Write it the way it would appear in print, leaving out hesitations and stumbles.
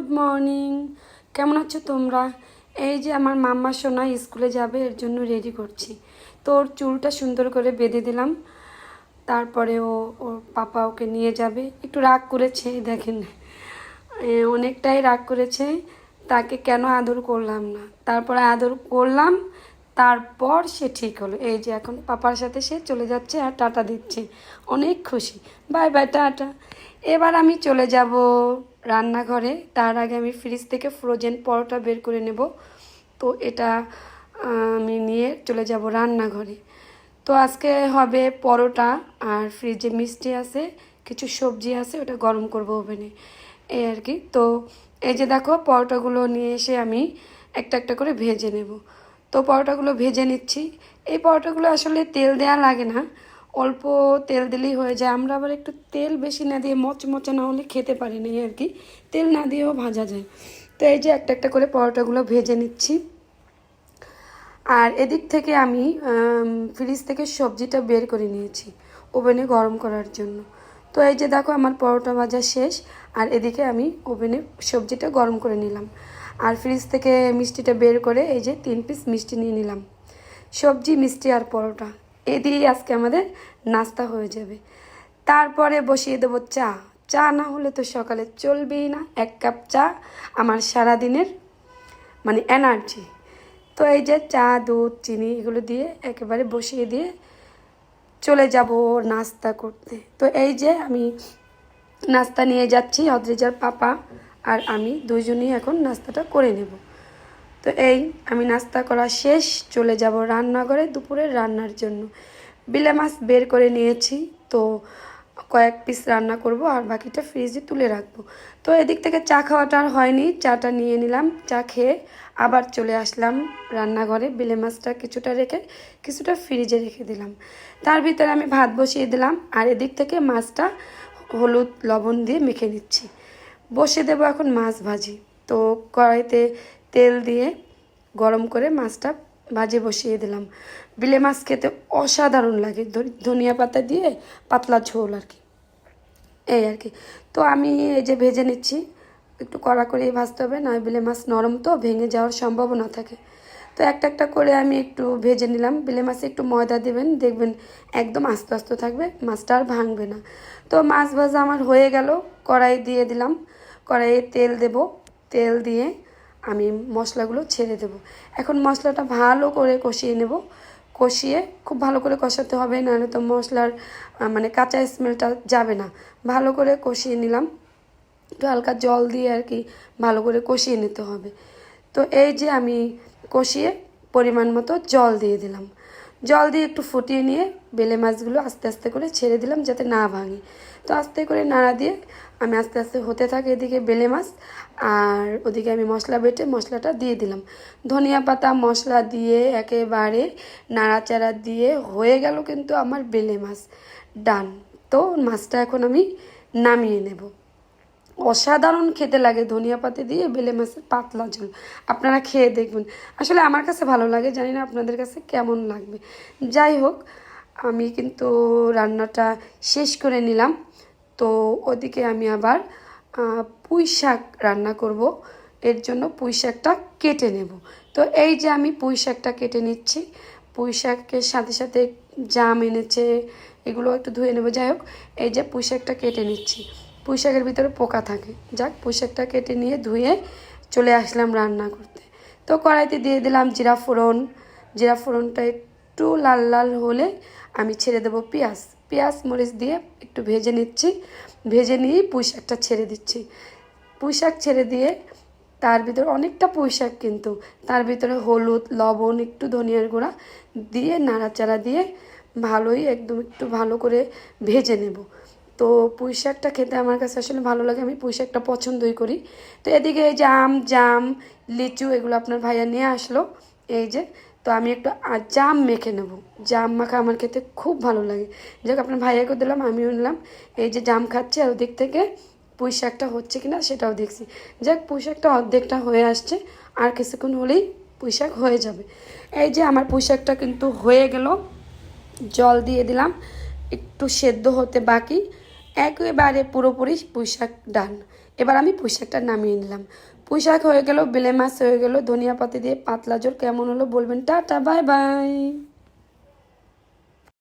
Good morning. কেমন আছো তোমরা? এই যে আমার মাম্মা সোনা স্কুলে যাবে, এর জন্য রেডি করছি। তো ওর চুলটা সুন্দর করে বেঁধে দিলাম। তারপরে ওর পাপা ওকে নিয়ে যাবে। একটু রাগ করেছে, দেখেন অনেকটাই রাগ করেছে। তাকে কেন আদর করলাম না, তারপরে আদর করলাম, তারপর সে ঠিক হলো। এই যে এখন পাপার সাথে সে চলে যাচ্ছে আর টাটা দিচ্ছে, অনেক খুশি। Bye bye, tata. এবার আমি চলে যাব রান্নাঘরে। তার আগে আমি ফ্রিজ থেকে ফ্রোজেন পরোটা বের করে নেব। তো এটা আমি নিয়ে চলে যাব রান্নাঘরে। তো আজকে হবে পরোটা, আর ফ্রিজে মিষ্টি আছে, কিছু সবজি আছে, ওটা গরম করব ওভেনে, এই আর কি। তো এই যে দেখো, পরোটাগুলো নিয়ে এসে আমি একটা একটা করে ভেজে নেব। তো পরোটাগুলো ভেজে নিচ্ছি। এই পরোটাগুলো আসলে তেল দেওয়া লাগে না, অল্প তেল দিলেই হয়ে যায়। আমরা আবার একটু তেল বেশি না দিয়ে, মচমচে না হলে খেতে পারি না আর কি, তেল না দিয়েও ভাজা যায়। তো এই যে একটা একটা করে পরোটাগুলো ভেজে নিচ্ছি। আর এদিক থেকে আমি ফ্রিজ থেকে সবজিটা বের করে নিয়েছি ওভেনে গরম করার জন্য। তো এই যে দেখো, আমার পরোটা ভাজা শেষ, আর এদিকে আমি ওভেনে সবজিটা গরম করে নিলাম। আর ফ্রিজ থেকে মিষ্টিটা বের করে এই যে 3 পিস মিষ্টি নিয়ে নিলাম। সবজি, মিষ্টি আর পরোটা, এই দিয়েই আজকে আমাদের নাস্তা হয়ে যাবে। তারপরে বসিয়ে দেবো চা। চা না হলে তো সকালে চলবেই না। 1 কাপ চা আমার সারাদিনের মানে এনার্জি। তো এই যে চা, দুধ, চিনি এগুলো দিয়ে একেবারে বসিয়ে দিয়ে চলে যাব নাস্তা করতে। তো এই যে আমি নাস্তা নিয়ে যাচ্ছি, অদ্রিজার পাপা আর আমি দুইজনেই এখন নাস্তাটা করে নেব। তো এই আমি নাস্তা করা শেষ, চলে যাব রান্নাঘরে দুপুরের রান্নার জন্য। বিলে মাছ বের করে নিয়েছি, তো কয়েক পিস রান্না করব আর বাকিটা ফ্রিজে তুলে রাখবো। তো এদিক থেকে চা খাওয়াটা আর হয়নি, চাটা নিয়ে নিলাম। চা খেয়ে আবার চলে আসলাম রান্নাঘরে। বিলে মাছটা কিছুটা রেখে কিছুটা ফ্রিজে রেখে দিলাম। তার ভিতরে আমি ভাত বসিয়ে দিলাম, আর এদিক থেকে মাছটা হলুদ লবণ দিয়ে মেখে নিচ্ছি। বসে দেবো এখন মাছ ভাজি। তো কড়াইতে তেল দিয়ে গরম করে মাছটা ভাজে বসিয়ে দিলাম। বিলে মাছ খেতে অসাধারণ লাগে, ধনিয়া পাতা দিয়ে পাতলা ঝোল আর কি, এই আর কি। তো আমি এই যে ভেজে নিচ্ছি, একটু কড়া করেই ভাজতে হবে, না বিলে মাছ নরম তো ভেঙে যাওয়ার সম্ভাবনা থাকে। তো একটা একটা করে আমি একটু ভেজে নিলাম। বিলে মাছে একটু ময়দা দেবেন, দেখবেন একদম আস্তে আস্তে থাকবে, মাছটা আর ভাঙবে না। তো মাছ ভাজা আমার হয়ে গেল, কড়াই দিয়ে দিলাম। কড়াইয়ে তেল দেব, তেল দিয়ে আমি মশলাগুলো ছেড়ে দেব। এখন মশলাটা ভালো করে কষিয়ে নেব। কষিয়ে খুব ভালো করে কষাতে হবে, নাহলে তো মশলার মানে কাঁচা স্মেলটা যাবে না। ভালো করে কষিয়ে নিলাম, একটু হালকা জল দিয়ে আর কি ভালো করে কষিয়ে নিতে হবে। তো এই যে আমি কষিয়ে পরিমাণ মতো জল দিয়ে দিলাম। জল দিয়ে একটু ফুটিয়ে নিয়ে বেলে মাছগুলো আস্তে আস্তে করে ছেড়ে দিলাম, যাতে না ভাঙে। তো আস্তে করে নাড়া দিয়ে আমি আস্তে আস্তে হতে থাকি এদিকে বেলে মাছ, আর ওদিকে আমি মশলা বেটে মশলাটা দিয়ে দিলাম। ধনিয়া পাতা মশলা দিয়ে একেবারে নাড়াচাড়া দিয়ে হয়ে গেল কিন্তু আমার বেলে মাছ ডান। তো মাছটা এখন আমি নামিয়ে নেব। অসাধারণ খেতে লাগে ধনিয়া পাতা দিয়ে বেলে মাছের পাতলা ঝোল। আপনারা খেয়ে দেখবেন, আসলে আমার কাছে ভালো লাগে, জানি না আপনাদের কাছে কেমন লাগবে। যাই হোক, আমি কিন্তু রান্নাটা শেষ করে নিলাম। তো ওদিকে আমি আবার পুঁই শাক রান্না করব, এর জন্য পুঁই শাকটা কেটে নেব। তো এই যে আমি পুঁই শাকটা কেটে নিচ্ছি। পুঁই শাকের সাথে সাথে জাম এনেছে, এগুলো একটু ধুয়ে নেব। যাই হোক, এই যে পুঁই শাকটা কেটে নিচ্ছি। পুঁই শাকের ভিতরে পোকা থাকে, যাক পুঁই শাকটা কেটে নিয়ে ধুয়ে চলে আসলাম রান্না করতে। তো কড়াইতে দিয়ে দিলাম জিরা ফোড়ন। জিরা ফোড়নটা একটু লাল লাল হলে আমি ছেড়ে দেবো পেঁয়াজ। পেঁয়াজ মরিচ দিয়ে একটু ভেজে নিচ্ছি। ভেজে নিয়েই পুঁই শাকটা ছেড়ে দিচ্ছি। পুঁই শাক ছেড়ে দিয়ে তার ভিতরে অনেকটা পুঁই শাক, কিন্তু তার ভিতরে হলুদ লবণ একটু ধনিয়ার গুঁড়া দিয়ে নাড়াচাড়া দিয়ে ভালোই একদম একটু ভালো করে ভেজে নেব। তো পুঁই শাকটা খেতে আমার কাছে আসলে ভালো লাগে, আমি পুঁই শাকটা পছন্দই করি। তো এদিকে এই যে জাম লিচু এগুলো আপনার ভাইয়া নিয়ে আসলো, এই যে। তো আমি একটু জাম মেখে নেব। জাম মাখা আমার খেতে খুব ভালো লাগে। যাক, আপনার ভাইয়াকে দিলাম, আমিও নিলাম। এই যে জাম খাচ্ছি, আর ওদিক থেকে পুঁই শাকটা হচ্ছে কিনা সেটাও দেখছি। যাক, পুঁই শাকটা অর্ধেকটা হয়ে আসছে, আর কিছুক্ষণ হলেই পুঁই শাক হয়ে যাবে। এই যে আমার পুঁই শাকটা কিন্তু হয়ে গেল, জল দিয়ে দিলাম, একটু সেদ্ধ হতে বাকি, একেবারে পুরোপুরি পুঁই শাক ডান। এবার আমি পুঁই শাকটা নামিয়ে নিলাম। পুঁই শাক হয়ে গেল, বেলে মাছ হয়ে গেল, ধনিয়া পাতা দিয়ে পাতলা ঝোল কেমন হলো বলবেন। Tata, bye bye.